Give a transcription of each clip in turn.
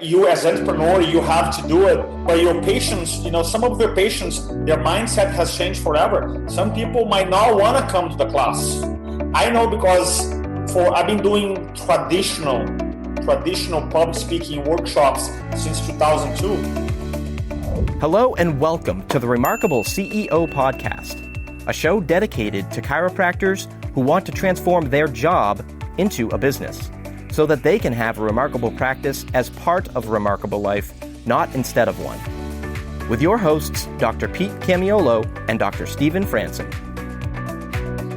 You as entrepreneur, you have to do it. But your patients, some of your patients, their mindset has changed forever. Some people might not want to come to the class. I know because I've been doing traditional public speaking workshops since 2002. Hello and welcome to the Remarkable CEO Podcast, a show dedicated to chiropractors who want to transform their job into a business, so that they can have a remarkable practice as part of a remarkable life, not instead of one. With your hosts, Dr. Pete Camiolo and Dr. Stephen Franson.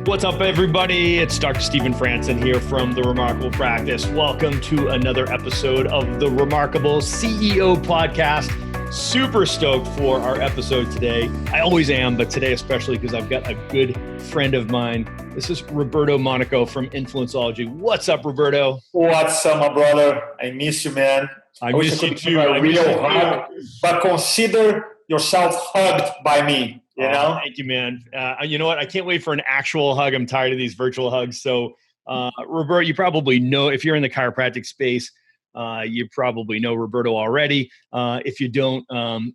What's up, everybody? It's Dr. Stephen Franson here from The Remarkable Practice. Welcome to another episode of the Remarkable CEO Podcast. Super stoked for our episode today. I always am, but today especially because I've got a good friend of mine. This is Roberto Monaco from Influencology. What's up, Roberto? What's up, my brother? I miss you, man. I miss you too. A real hug, but consider yourself hugged by me. You know? Thank you, man. You know what? I can't wait for an actual hug. I'm tired of these virtual hugs. So, Roberto, you probably know, if you're in the chiropractic space, you probably know Roberto already. If you don't,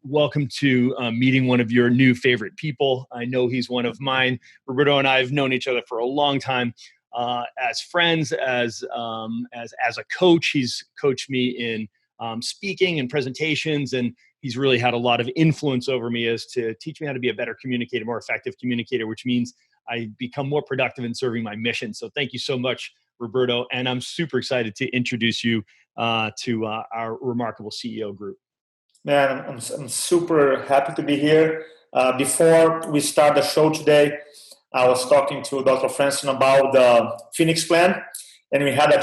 welcome to meeting one of your new favorite people. I know he's one of mine. Roberto and I have known each other for a long time, as friends, as a coach. He's coached me in speaking and presentations, and he's really had a lot of influence over me as to teach me how to be a better communicator, more effective communicator, which means I become more productive in serving my mission. So thank you so much, Roberto. And I'm super excited to introduce you to our remarkable CEO group. Man, I'm super happy to be here. Before we start the show today, I was talking to Dr. Franson about the Phoenix plan, and I had a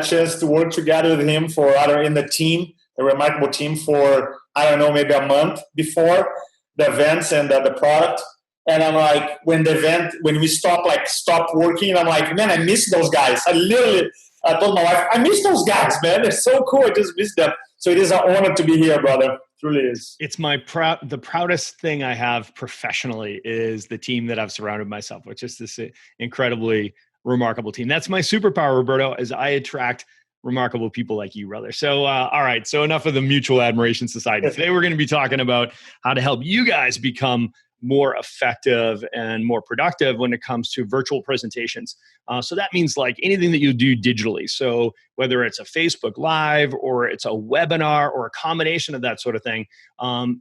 chance to work together with him in the team, the remarkable team, for, I don't know, maybe a month before the events and the product. And I'm like, when we stopped working, I'm like, man, I miss those guys. I told my wife, I miss those guys, man. They're so cool. I just miss them. So it is an honor to be here, brother. It truly is. It's the proudest thing I have professionally is the team that I've surrounded myself with. Just this incredibly remarkable team. That's my superpower, Roberto, is I attract remarkable people like you, brother. So, all right. So enough of the mutual admiration society. Today, we're going to be talking about how to help you guys become more effective and more productive when it comes to virtual presentations. So that means like anything that you do digitally. So whether it's a Facebook Live or it's a webinar or a combination of that sort of thing,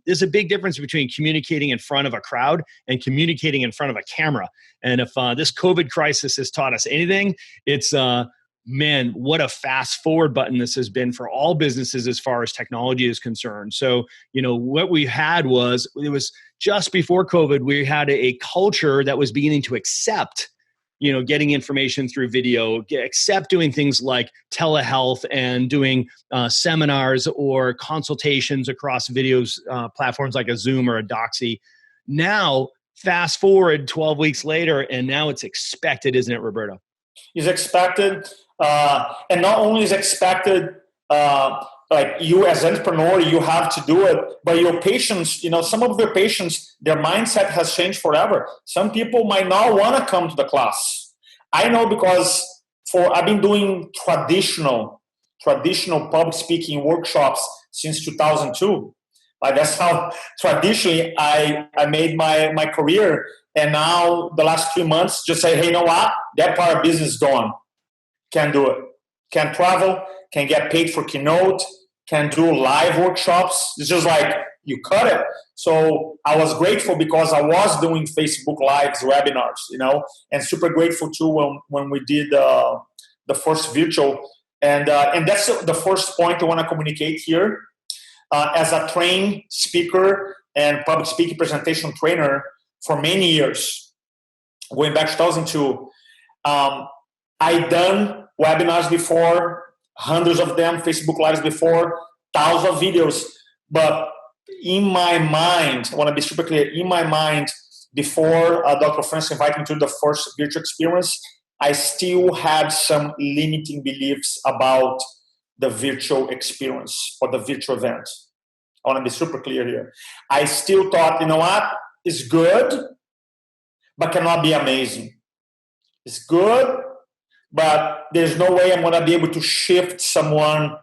there's a big difference between communicating in front of a crowd and communicating in front of a camera. And if this COVID crisis has taught us anything, it's man, what a fast forward button this has been for all businesses as far as technology is concerned. So, what we had was just before COVID, we had a culture that was beginning to accept, getting information through video, accept doing things like telehealth and doing seminars or consultations across videos, platforms like a Zoom or a Doxy. Now, fast forward 12 weeks later, and now it's expected, isn't it, Roberto? It's expected. And not only is expected, like you as an entrepreneur, you have to do it, but your patients, some of your patients, their mindset has changed forever. Some people might not want to come to the class. I know because I've been doing traditional public speaking workshops since 2002. Like that's how traditionally I made my career. And now the last 3 months, just say, hey, you know what? That part of business is gone. Can't do it. Can't travel. Can't get paid for keynote. Can't do live workshops. It's just like you cut it. So I was grateful because I was doing Facebook Lives, webinars, and super grateful too when we did the first virtual. And that's the first point I want to communicate here. As a trained speaker and public speaking presentation trainer for many years, going back to 2002, I done webinars before, hundreds of them, Facebook Lives before, thousands of videos. But in my mind, I want to be super clear, in my mind, before Dr. Franson invited me to the first virtual experience, I still had some limiting beliefs about the virtual experience or the virtual event. I want to be super clear here. I still thought, you know what? It's good, but cannot be amazing. It's good, but there's no way I'm going to be able to shift someone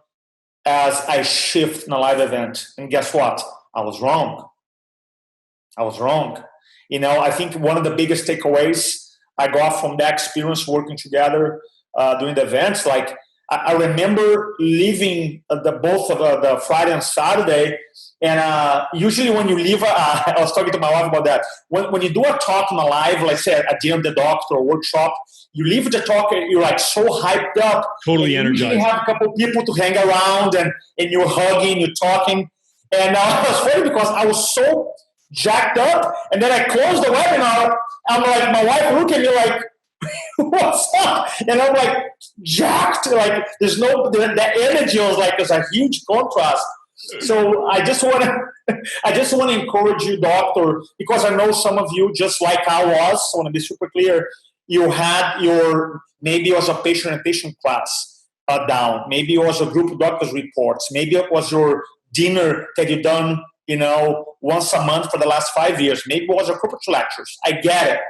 as I shift in a live event. And guess what? I was wrong. I think one of the biggest takeaways I got from that experience working together during the events, like I remember leaving both of the Friday and Saturday. And usually when you leave, I was talking to my wife about that. When you do a talk on a live, like say at the end of the doctor or workshop, you leave the talk, you're like so hyped up. Totally energized. You have a couple people to hang around and you're hugging, you're talking. And it was funny because I was so jacked up. And then I closed the webinar. I'm like, my wife looked at me like, what's up? And I'm like, jacked. Like there's the energy was like, there's a huge contrast. So I just want to encourage you, doctor, because I know some of you, just like I was, I want to be super clear, you had maybe it was a patient class down. Maybe it was a group of doctors reports. Maybe it was your dinner that you done, once a month for the last 5 years. Maybe it was a corporate lectures. I get it.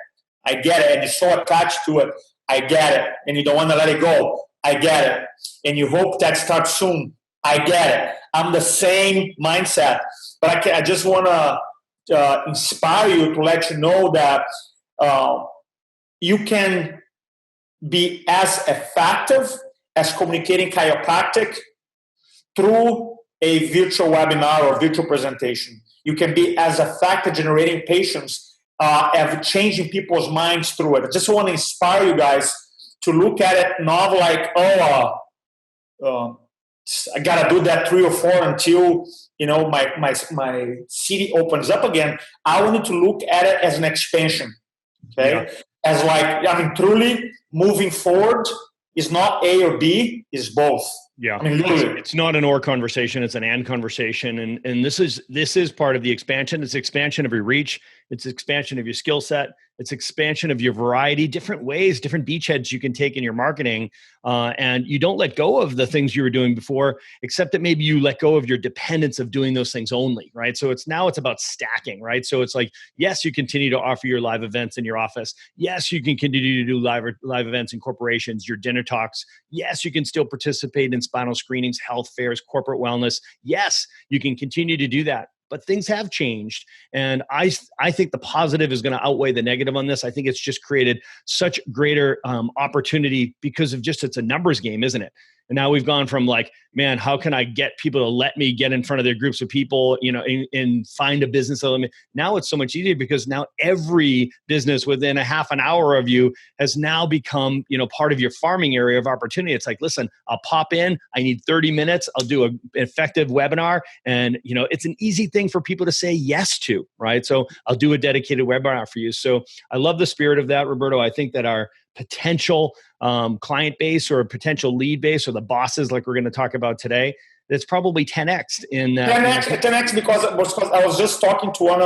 And you're so attached to it. I get it. And you don't want to let it go. I get it. And you hope that starts soon. I get it. I'm the same mindset. But I just want to inspire you to let you know that you can be as effective as communicating chiropractic through a virtual webinar or virtual presentation. You can be as effective generating patients and changing people's minds through it. I just want to inspire you guys to look at it not like, I gotta do that 3 or 4 until my city opens up again. I wanted to look at it as an expansion, okay? Yeah. As truly moving forward is not A or B, is both. Yeah, it's not an or conversation; it's an and conversation, and this is part of the expansion. It's expansion of your reach. It's expansion of your skill set. It's expansion of your variety, different ways, different beachheads you can take in your marketing. And you don't let go of the things you were doing before, except that maybe you let go of your dependence of doing those things only, right? So it's about stacking, right? So it's like, yes, you continue to offer your live events in your office. Yes, you can continue to do live events in corporations, your dinner talks. Yes, you can still participate in spinal screenings, health fairs, corporate wellness. Yes, you can continue to do that. But things have changed. And I think the positive is going to outweigh the negative on this. I think it's just created such greater opportunity because of it's a numbers game, isn't it? And now we've gone from like, man, how can I get people to let me get in front of their groups of people, and find a business element? Now it's so much easier because now every business within a half an hour of you has now become, part of your farming area of opportunity. It's like, listen, I'll pop in. I need 30 minutes. I'll do an effective webinar. And, it's an easy thing for people to say yes to, right? So I'll do a dedicated webinar for you. So I love the spirit of that, Roberto. I think that our potential client base or a potential lead base or the bosses like we're going to talk about today, that's probably 10x in that. 10x because I was just talking to one,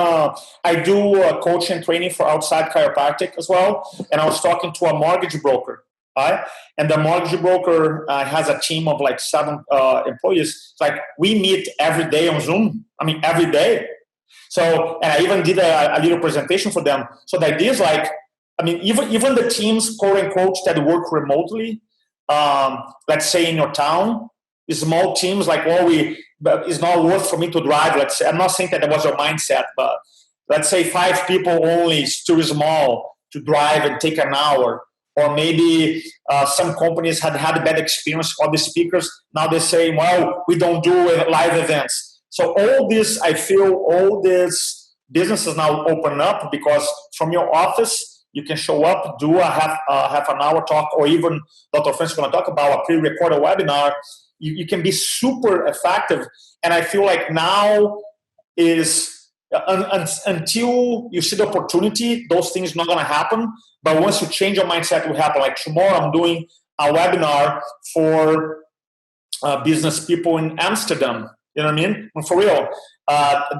I do coaching and training for outside chiropractic as well. And I was talking to a mortgage broker, right? And the mortgage broker has a team of like 7 employees. It's like we meet every day on Zoom. Every day. So, and I even did a little presentation for them. So the idea is like, even the teams, quote unquote, that work remotely, let's say in your town, small teams like, it's not worth for me to drive. Let's say, I'm not saying that was your mindset, but let's say 5 people only, is too small to drive and take an hour. Or maybe some companies had a bad experience for the speakers. Now they're saying, well, we don't do live events. So all this, I feel all this businesses now open up because from your office, you can show up, do a half an hour talk, or even Dr. Franson is going to talk about a pre-recorded webinar. You can be super effective. And I feel like now is until you see the opportunity, those things are not going to happen. But once you change your mindset, it will happen. Like tomorrow, I'm doing a webinar for business people in Amsterdam. You know what I mean? For real.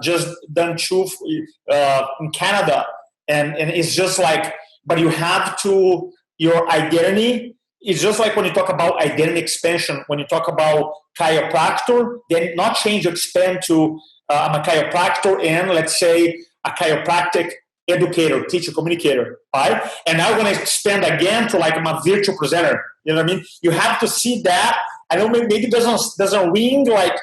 Just done 2 in Canada. And it's just like, but you have to, your identity, it's just like when you talk about identity expansion, when you talk about chiropractor, then not change, expand to, I'm a chiropractor and let's say a chiropractic educator, teacher, communicator, right? And now I'm going to expand again to like I'm a virtual presenter. You know what I mean? You have to see that I know maybe it doesn't ring like,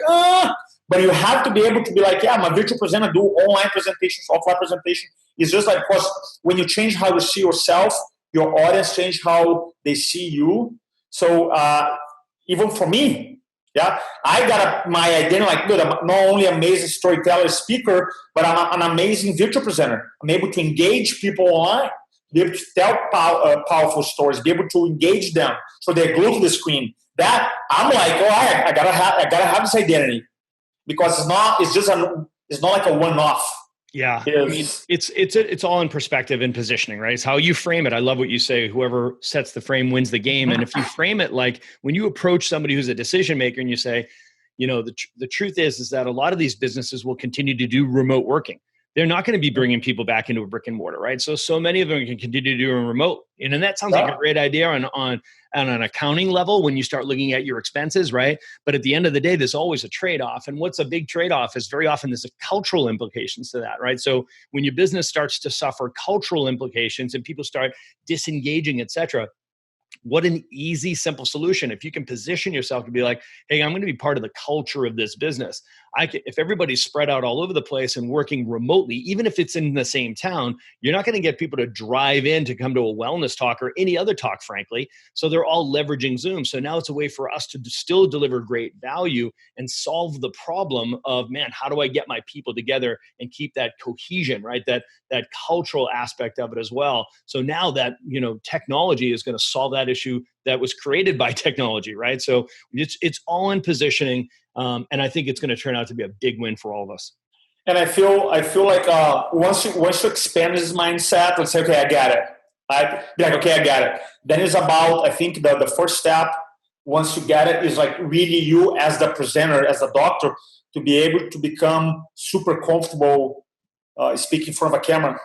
but you have to be able to be like, yeah, I'm a virtual presenter, do online presentations, offline presentation. It's just like, of course, when you change how you see yourself, your audience change how they see you. So even for me, yeah, I got my identity like, good, I'm not only an amazing storyteller, speaker, but I'm an amazing virtual presenter. I'm able to engage people online, be able to tell powerful stories, be able to engage them so they're glued to the screen. That I'm like, I gotta have this identity because it's not like a one-off. Yeah, I mean, it's all in perspective and positioning, right? It's how you frame it. I love what you say. Whoever sets the frame wins the game. And if you frame it like when you approach somebody who's a decision maker and you say, the truth is that a lot of these businesses will continue to do remote working. They're not going to be bringing people back into a brick and mortar, right? So many of them can continue to do a remote. And that sounds like a great idea on an accounting level when you start looking at your expenses, right? But at the end of the day, there's always a trade-off. And what's a big trade-off is very often there's a cultural implications to that, right? So when your business starts to suffer cultural implications and people start disengaging, et cetera, what an easy, simple solution. If you can position yourself to be like, hey, I'm going to be part of the culture of this business. If everybody's spread out all over the place and working remotely, even if it's in the same town, you're not going to get people to drive in to come to a wellness talk or any other talk, frankly. So they're all leveraging Zoom. So now it's a way for us to still deliver great value and solve the problem of, man, how do I get my people together and keep that cohesion, right? That cultural aspect of it as well. So now that, technology is going to solve that issue that was created by technology, right? So it's all in positioning. And I think it's going to turn out to be a big win for all of us. And I feel like once you expand this mindset, let's say, okay, I got it. Right? Be like, okay, I got it. Then it's about, I think the first step, once you get it, is like really you as the presenter, as the doctor, to be able to become super comfortable speaking in front of a camera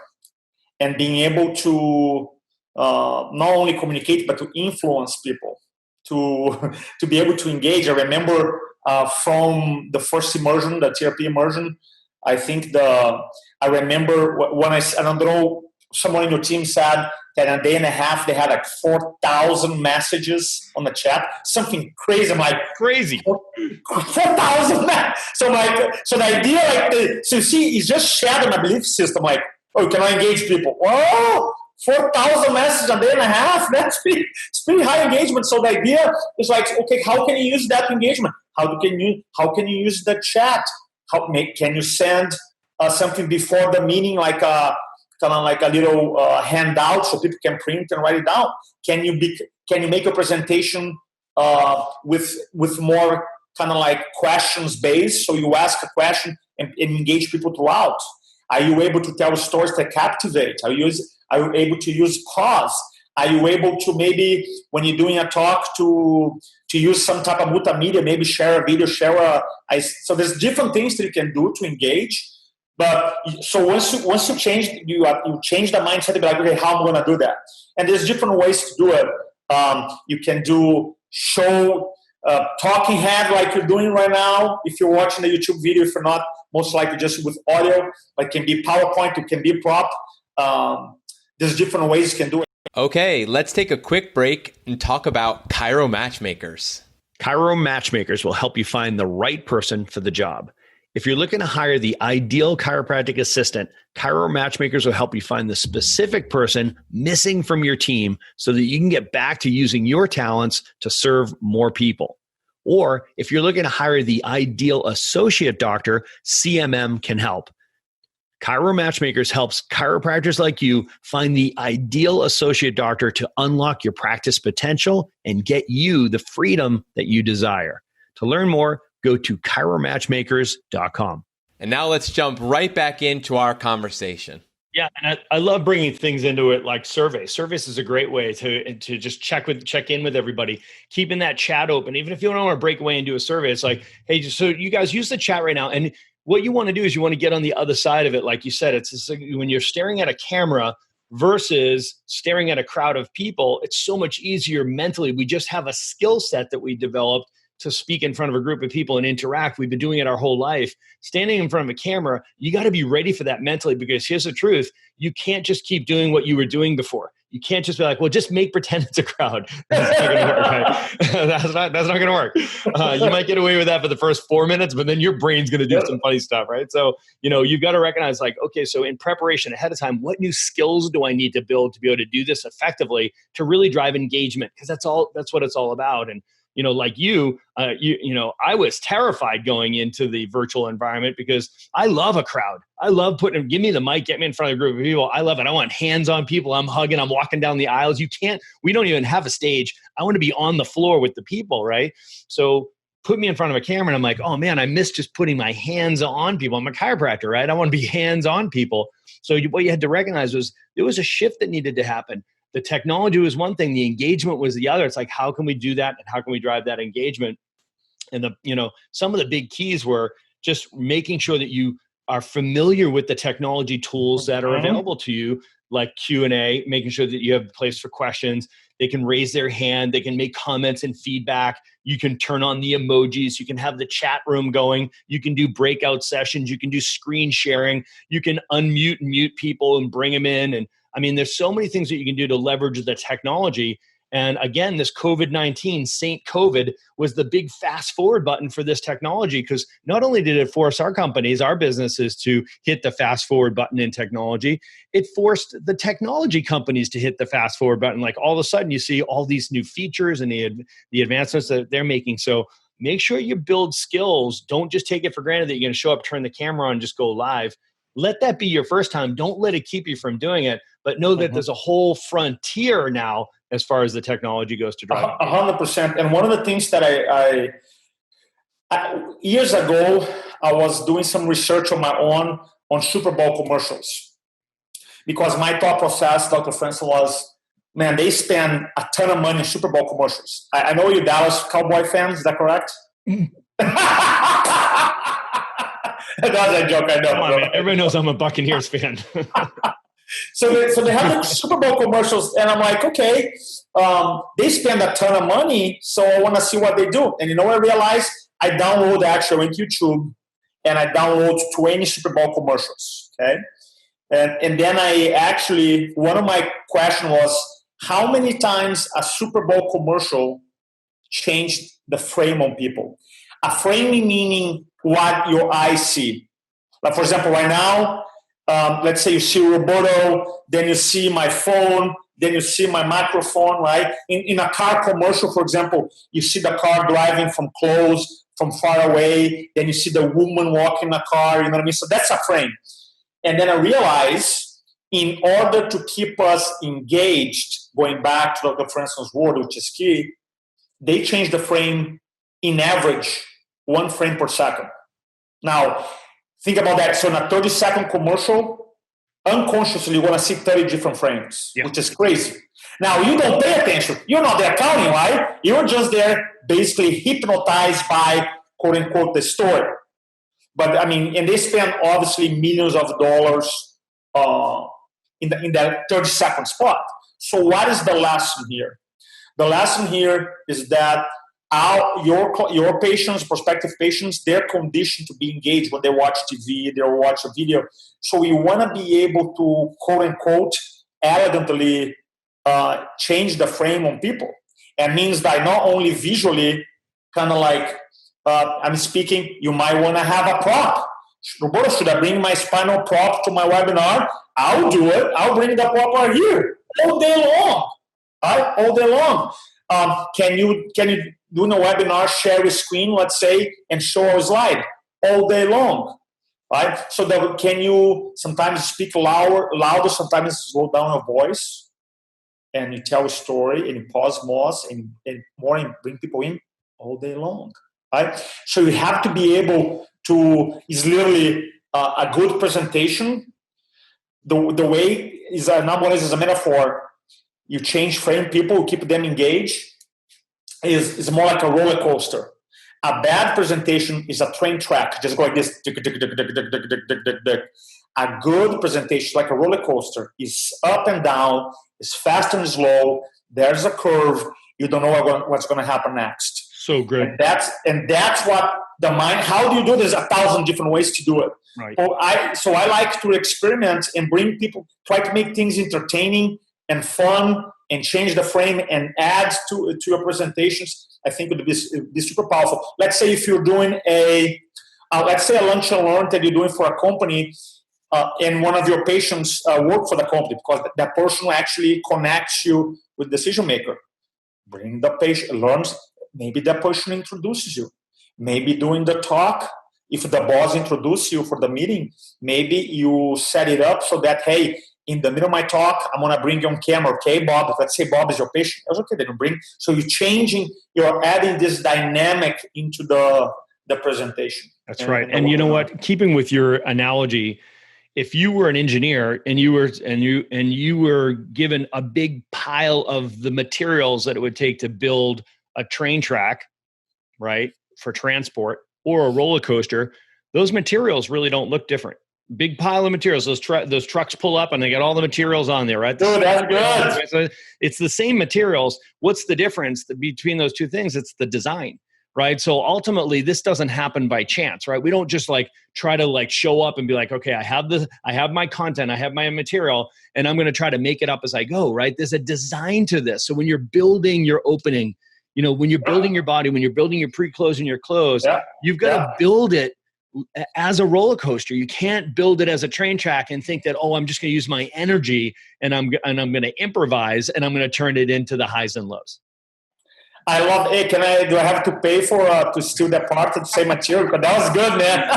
and being able to not only communicate, but to influence people, to be able to engage. I remember from the first immersion, the TRP immersion, I think I remember when I don't know, someone in your team said that in a day and a half they had like 4,000 messages on the chat, something crazy. I'm like, crazy, 4,000. So the idea, so you see, it's just shattered my belief system. Like, oh, can I engage people? Oh, 4,000 messages a day and a half. It's pretty high engagement. So the idea is like, okay, how can you use that engagement? How can you use the chat? Can you send something before the meeting, like kind of like a little handout so people can print and write it down? Can you make a presentation with more kind of like questions based? So you ask a question and engage people throughout. Are you able to tell stories that captivate? Are you able to use pause? Are you able to maybe, when you're doing a talk, to use some type of multimedia, maybe share a video, so there's different things that you can do to engage. But so once you change the mindset to be like, okay, how am I going to do that? And there's different ways to do it. You can do show talking head like you're doing right now. If you're watching the YouTube video, if you're not, most likely just with audio. It can be PowerPoint, it can be prop. There's different ways you can do it. Okay, let's take a quick break and talk about Chiro Matchmakers. Chiro Matchmakers will help you find the right person for the job. If you're looking to hire the ideal chiropractic assistant, Chiro Matchmakers will help you find the specific person missing from your team so that you can get back to using your talents to serve more people. Or if you're looking to hire the ideal associate doctor, CMM can help. Chiro Matchmakers helps chiropractors like you find the ideal associate doctor to unlock your practice potential and get you the freedom that you desire. To learn more, go to chiromatchmakers.com. And now let's jump right back into our conversation. Yeah, and I love bringing things into it like surveys. Surveys is a great way to just check in with everybody, keeping that chat open. Even if you don't want to break away and do a survey, it's like, hey, so you guys use the chat right now. And what you want to do is you want to get on the other side of it. Like you said, it's like when you're staring at a camera versus staring at a crowd of people, it's so much easier mentally. We just have a skill set that we developed to speak in front of a group of people and interact. We've been doing it our whole life. Standing in front of a camera, you got to be ready for that mentally, because here's the truth. You can't just keep doing what you were doing before. you can't just be like, well, just make pretend it's a crowd. That's not going to work. Right? that's not going to work. You might get away with that for the first 4 minutes, but then your brain's going to do some funny stuff, right? So, you've got to recognize like, okay, so in preparation ahead of time, what new skills do I need to build to be able to do this effectively to really drive engagement? Because that's what it's all about. And like I was terrified going into the virtual environment because I love a crowd. I love give me the mic, get me in front of a group of people. I love it. I want hands-on people. I'm hugging, I'm walking down the aisles. We don't even have a stage. I want to be on the floor with the people, right? So put me in front of a camera and I'm like, oh man, I miss just putting my hands on people. I'm a chiropractor, right? I want to be hands-on people. So what you had to recognize was there was a shift that needed to happen. The technology was one thing, the engagement was the other. It's like, how can we do that? And how can we drive that engagement? And some of the big keys were just making sure that you are familiar with the technology tools that are available to you, like Q&A, making sure that you have a place for questions. They can raise their hand. They can make comments and feedback. You can turn on the emojis. You can have the chat room going. You can do breakout sessions. You can do screen sharing. You can unmute and mute people and bring them in. And there's so many things that you can do to leverage the technology. And again, this COVID-19, Saint COVID, was the big fast forward button for this technology, because not only did it force our companies, our businesses to hit the fast forward button in technology, it forced the technology companies to hit the fast forward button. Like all of a sudden you see all these new features and the advancements that they're making. So make sure you build skills. Don't just take it for granted that you're going to show up, turn the camera on, and just go live. Let that be your first time. Don't let it keep you from doing it, but know that there's a whole frontier now as far as the technology goes to drive. 100%. And one of the things that I years ago, I was doing some research on my own on Super Bowl commercials, because my thought process, Dr. Franson, was, man, they spend a ton of money on Super Bowl commercials. I know you're Dallas Cowboy fans. Is that correct? That's a joke, I know. Come on, man. Everybody knows I'm a Buccaneers fan. So they have the Super Bowl commercials, and I'm like, okay, they spend a ton of money, so I want to see what they do. And what I realized? I download actually into YouTube, and I download 20 Super Bowl commercials, okay? And then one of my questions was, how many times a Super Bowl commercial changed the frame on people? A framing meaning what your eyes see. Like, for example, right now, let's say you see Roberto, then you see my phone, then you see my microphone, right? In a car commercial, for example, you see the car driving from close, from far away, then you see the woman walking the car, you know what I mean? So that's a frame. And then I realized, in order to keep us engaged, going back to Dr. Franson's word, which is key, they change the frame in average 1 frame per second. Now, think about that. So in a 30-second commercial, unconsciously you're going to see 30 different frames, which is crazy. Now, you don't pay attention. You're not there counting, right? You're just there basically hypnotized by, quote unquote, the story. But and they spend obviously millions of dollars in that 30-second spot. So what is the lesson here? The lesson here is that your patients, prospective patients, they're conditioned to be engaged when they watch TV, they watch a video. So we want to be able to, quote unquote, elegantly change the frame on people. And means that not only visually, kind of like I'm speaking, you might want to have a prop. Roberto, should I bring my spinal prop to my webinar? I'll do it. I'll bring the prop right here all day long. Right? All day long. Can you do in a webinar, share a screen, let's say, and show a slide all day long, right? So that can you sometimes speak louder, sometimes slow down your voice, and you tell a story, and you pause more, and more, and bring people in all day long, right? So you have to be able to, it's literally a good presentation. The way is number one is a metaphor. You change frame people, keep them engaged. Is more like a roller coaster. A bad presentation is a train track, just go like this. A good presentation, like a roller coaster, is up and down, is fast and slow. There's a curve. You don't know what's going to happen next. So good. And that's what the mind. How do you do this? 1,000 different ways to do it. Right. So I like to experiment and bring people, try to make things entertaining and fun and change the frame and add to your presentations, I think it would be super powerful. Let's say if you're doing let's say a lunch and learn that you're doing for a company, and one of your patients work for the company, because that person actually connects you with decision maker. Bring the patient, learns, maybe that person introduces you. Maybe during the talk, if the boss introduces you for the meeting, maybe you set it up so that, hey, in the middle of my talk, I'm going to bring you on camera. Okay, Bob, let's say Bob is your patient. That's okay, then you bring. So you're adding this dynamic into the presentation. That's right. And you know what? Keeping with your analogy, if you were an engineer and you were given a big pile of the materials that it would take to build a train track, right, for transport, or a roller coaster, those materials really don't look different. Big pile of materials. Those trucks pull up and they got all the materials on there, right? Dude, that's good. So it's the same materials. What's the difference between those two things? It's the design, right? So ultimately, this doesn't happen by chance, right? We don't just try to show up and be like, okay, I have my content, I have my material, and I'm going to try to make it up as I go, right? There's a design to this. So when you're building your opening, when you're building your body, when you're building your pre-close and your close, you've got to build it as a roller coaster. You can't build it as a train track and think that, I'm just going to use my energy and I'm going to improvise and I'm going to turn it into the highs and lows. I love it. Do I have to pay for to steal that part to say material? Because that was good, man.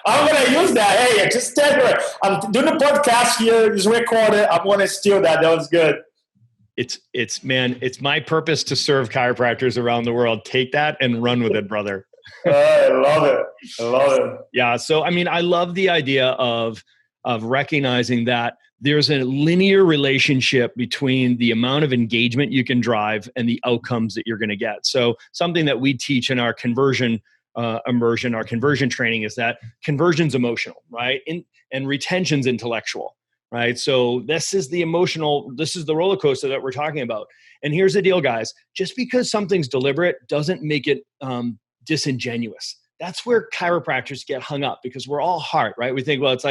I'm going to use that. Hey, just tell you, I'm doing a podcast here. It's recorded. I'm going to steal that. That was good. It's my purpose to serve chiropractors around the world. Take that and run with it, brother. I love it. Yeah. So, I love the idea of recognizing that there's a linear relationship between the amount of engagement you can drive and the outcomes that you're going to get. So something that we teach in our conversion immersion, our conversion training, is that conversion's emotional, right? And retention's intellectual, right? So this is the roller coaster that we're talking about. And here's the deal, guys. Just because something's deliberate doesn't make it disingenuous. That's where chiropractors get hung up, because we're all heart, right? We think, well, it's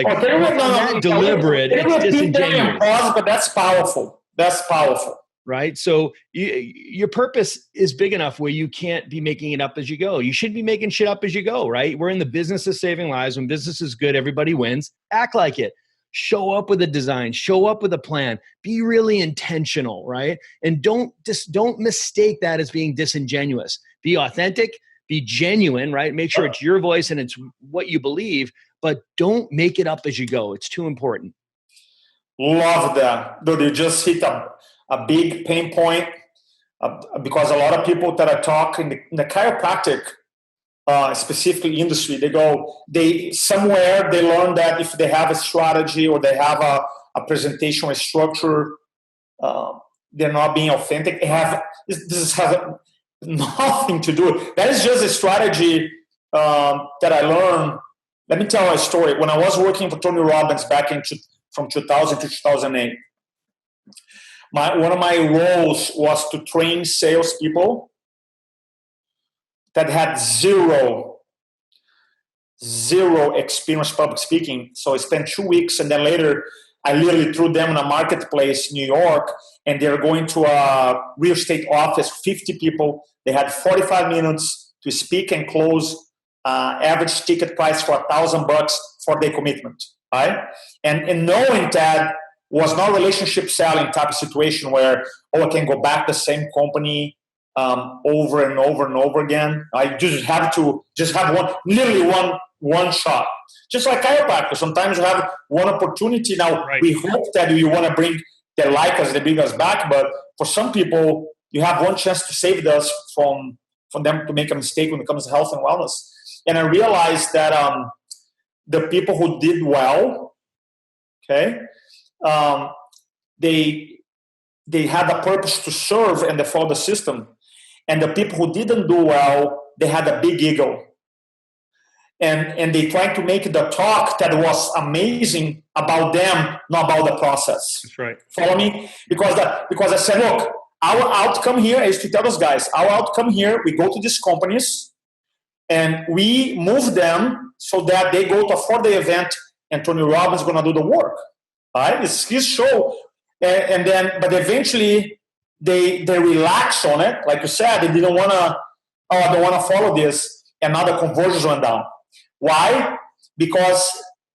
deliberate, it's disingenuous. But that's powerful. Right? So your purpose is big enough where you can't be making it up as you go. You should be making shit up as you go, right? We're in the business of saving lives. When business is good, everybody wins. Act like it. Show up with a design, show up with a plan, be really intentional, right? And don't mistake that as being disingenuous. Be authentic, be genuine, right? Make sure it's your voice and it's what you believe, but don't make it up as you go. It's too important. Love that. Dude, you just hit a big pain point, because a lot of people that I talk in the chiropractic, specifically industry, they learn that if they have a strategy or they have a presentation or structure, they're not being authentic. This has nothing to do. That is just a strategy that I learned. Let me tell you a story. When I was working for Tony Robbins back from 2000 to 2008, one of my roles was to train salespeople that had zero experience public speaking. So I spent 2 weeks, and then later I literally threw them in a marketplace in New York, and they're going to a real estate office, 50 people. They had 45 minutes to speak and close, average ticket price for $1,000 for their commitment, right? And knowing that was not relationship selling type of situation where, I can go back to the same company over and over and over again. I just have one shot. Just like chiropractor, sometimes you have one opportunity. Now, right. We hope that you want to bring their like us, they bring us back, but for some people, you have one chance to save us from them to make a mistake when it comes to health and wellness. And I realized that the people who did well, okay, they had a purpose to serve and they followed the system. And the people who didn't do well, they had a big ego. And they tried to make the talk that was amazing about them, not about the process. That's right. Follow me? Because I said, look, our outcome here is to tell those guys, our outcome here, we go to these companies and we move them so that they go to afford the event and Tony Robbins is going to do the work. All right? It's his show. but eventually they relax on it. Like you said, they didn't want to, I don't want to follow this. And now the conversions went down. Why? Because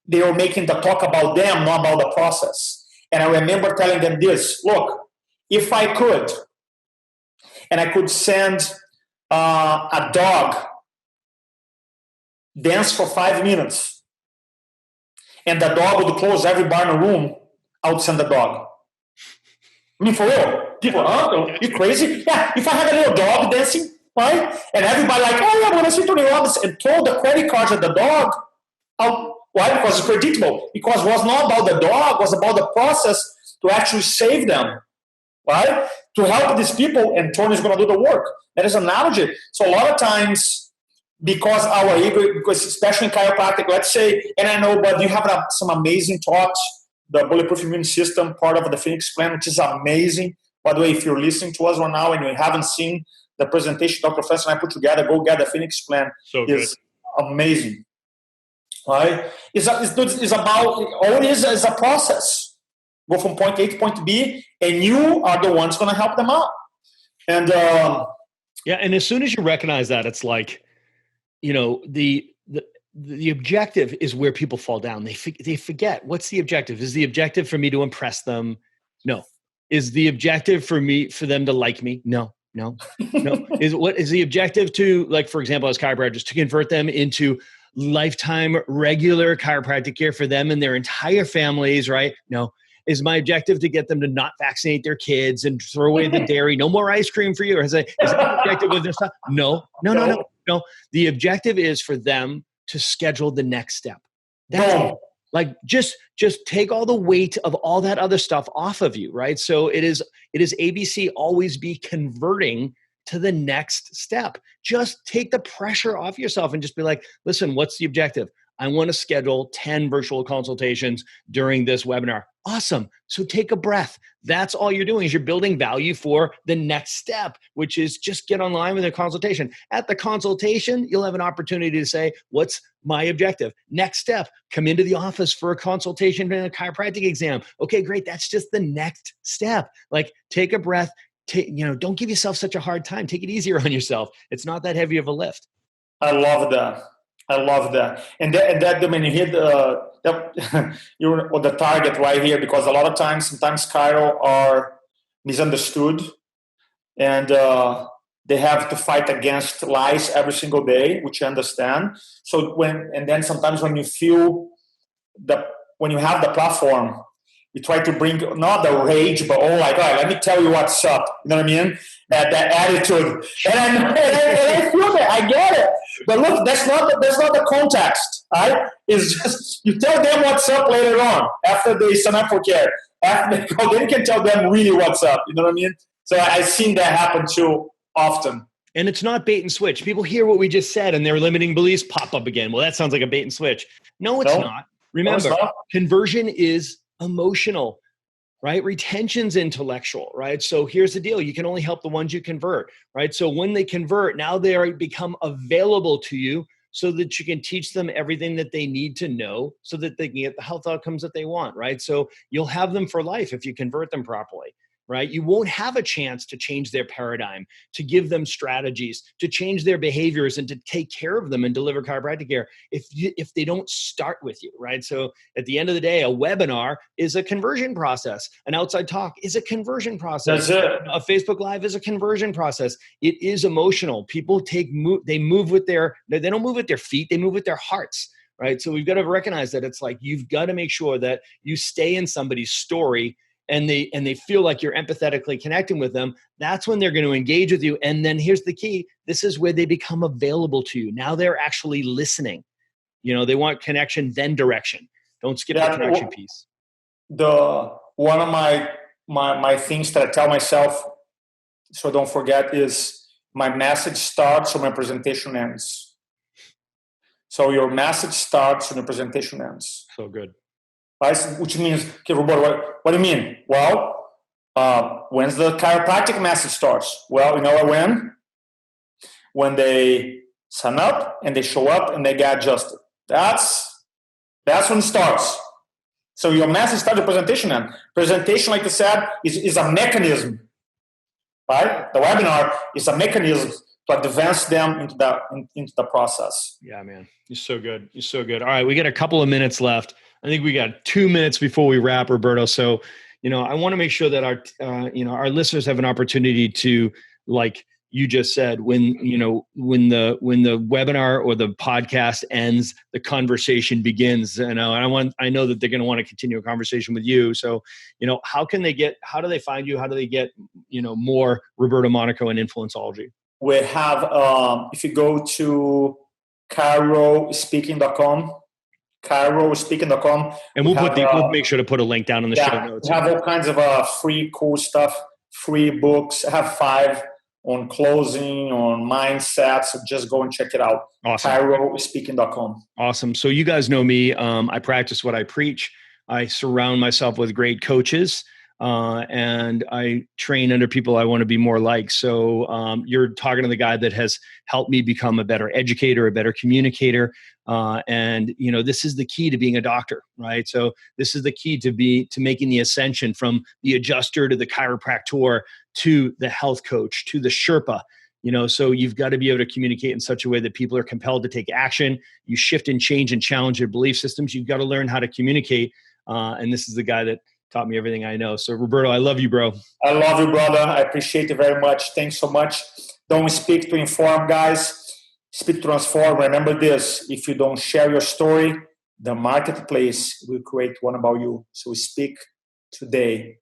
they were making the talk about them, not about the process. And I remember telling them this, look, if I could, and I could send a dog dance for 5 minutes, and the dog would close every bar in the room, I would send the dog. I mean, for real. People, you crazy? Yeah, if I had a little dog dancing, right? And everybody like, oh yeah, I'm going to see Tony Robbins and throw the credit cards at the dog. Why? Because it's predictable. Because it was not about the dog, it was about the process to actually save them, right? To help these people, and Tony's going to do the work. That is an analogy. So a lot of times, because our ego, because especially in chiropractic, let's say, and I know, but you have some amazing talks, the Bulletproof Immune System, part of the Phoenix Plan, which is amazing. By the way, if you're listening to us right now and you haven't seen the presentation Dr. Franson and I put together, go get the Phoenix Plan. So it's amazing. Right? It's about, all it is a process. Go from point A to point B, and you are the ones going to help them out. And and as soon as you recognize that, it's like, the objective is where people fall down. They forget, what's the objective? Is the objective for me to impress them? No. Is the objective for them to like me? No. Is the objective to, like, for example, as chiropractors, to convert them into lifetime regular chiropractic care for them and their entire families, right? No. Is my objective to get them to not vaccinate their kids and throw away the dairy? No more ice cream for you? Or is that the objective with their stuff? No. The objective is for them to schedule the next step. That's all. Like, just take all the weight of all that other stuff off of you, right? So it is ABC, always be converting to the next step. Just take the pressure off yourself and just be like, listen, what's the objective? I want to schedule 10 virtual consultations during this webinar. Awesome. So take a breath. That's all you're doing, is you're building value for the next step, which is just get online with a consultation. At the consultation, you'll have an opportunity to say, what's my objective? Next step, come into the office for a consultation and a chiropractic exam. Okay, great. That's just the next step. Like, take a breath. Don't give yourself such a hard time. Take it easier on yourself. It's not that heavy of a lift. I love that. And that when you hit you're on the target right here, because a lot of times, sometimes chiro are misunderstood, and they have to fight against lies every single day, which I understand. So then sometimes when you feel when you have the platform, you try to bring not the rage, but all right, let me tell you what's up. You know what I mean? That attitude, and I feel that, I get it. But look, that's not the context, right? It's just you tell them what's up later on after they sign up for care. After they go, then you can tell them really what's up. You know what I mean? So I've seen that happen too often. And it's not bait and switch. People hear what we just said and their limiting beliefs pop up again. Well, that sounds like a bait and switch. No, it's not. Remember, conversion is emotional, right? Retention's intellectual, right? So here's the deal. You can only help the ones you convert, right? So when they convert, now they become available to you so that you can teach them everything that they need to know so that they can get the health outcomes that they want, right? So you'll have them for life if you convert them properly, right? You won't have a chance to change their paradigm, to give them strategies, to change their behaviors and to take care of them and deliver chiropractic care if they don't start with you, right? So at the end of the day, a webinar is a conversion process. An outside talk is a conversion process. That's it. A Facebook Live is a conversion process. It is emotional. People they don't move with their feet, they move with their hearts, right? So we've got to recognize that it's like, you've got to make sure that you stay in somebody's story and they feel like you're empathetically connecting with them. That's when they're going to engage with you. And then here's the key. This is where they become available to you. Now they're actually listening. They want connection, then direction. Don't skip the connection piece. One of my things that I tell myself, so don't forget, is my message starts when my presentation ends. So your message starts when your presentation ends. So good. Right? Which means, okay, Roberto, what do you mean? Well, when's the chiropractic message starts? Well, you know when they sign up and they show up and they get adjusted. That's when it starts. So your message starts the presentation, and presentation, like I said, is a mechanism, right? The webinar is a mechanism to advance them into the process. Yeah, man. You're so good. You're so good. All right. We got a couple of minutes left. I think we got 2 minutes before we wrap, Roberto. So, I want to make sure that our listeners have an opportunity to, like you just said, when the webinar or the podcast ends, the conversation begins. And I know that they're going to want to continue a conversation with you. So, how do they find you? How do they get, more Roberto Monaco and influencology? We have, if you go to chiropractic.com, and we'll make sure to put a link down in the show notes. We have all kinds of free cool stuff, free books. I have 5 on closing, on mindset. So just go and check it out. Awesome. chiropractic.com. Awesome. So you guys know me. I practice what I preach. I surround myself with great coaches. And I train under people I want to be more like. So you're talking to the guy that has helped me become a better educator, a better communicator. And this is the key to being a doctor, right? So this is the key to making the ascension from the adjuster to the chiropractor to the health coach to the Sherpa. So you've got to be able to communicate in such a way that people are compelled to take action. You shift and change and challenge your belief systems. You've got to learn how to communicate. And this is the guy that taught me everything I know. So Roberto, I love you, bro. I love you, brother. I appreciate it very much. Thanks so much. Don't speak to inform, guys. Speak to transform. Remember this: if you don't share your story, the marketplace will create one about you. So speak today.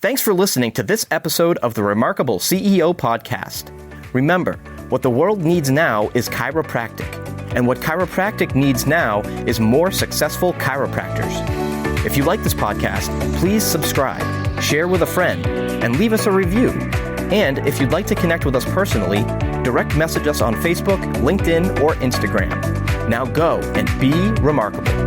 Thanks for listening to this episode of the Remarkable CEO Podcast. Remember, what the world needs now is chiropractic, and what chiropractic needs now is more successful chiropractors. If you like this podcast, please subscribe, share with a friend, and leave us a review. And if you'd like to connect with us personally, direct message us on Facebook, LinkedIn, or Instagram. Now go and be remarkable.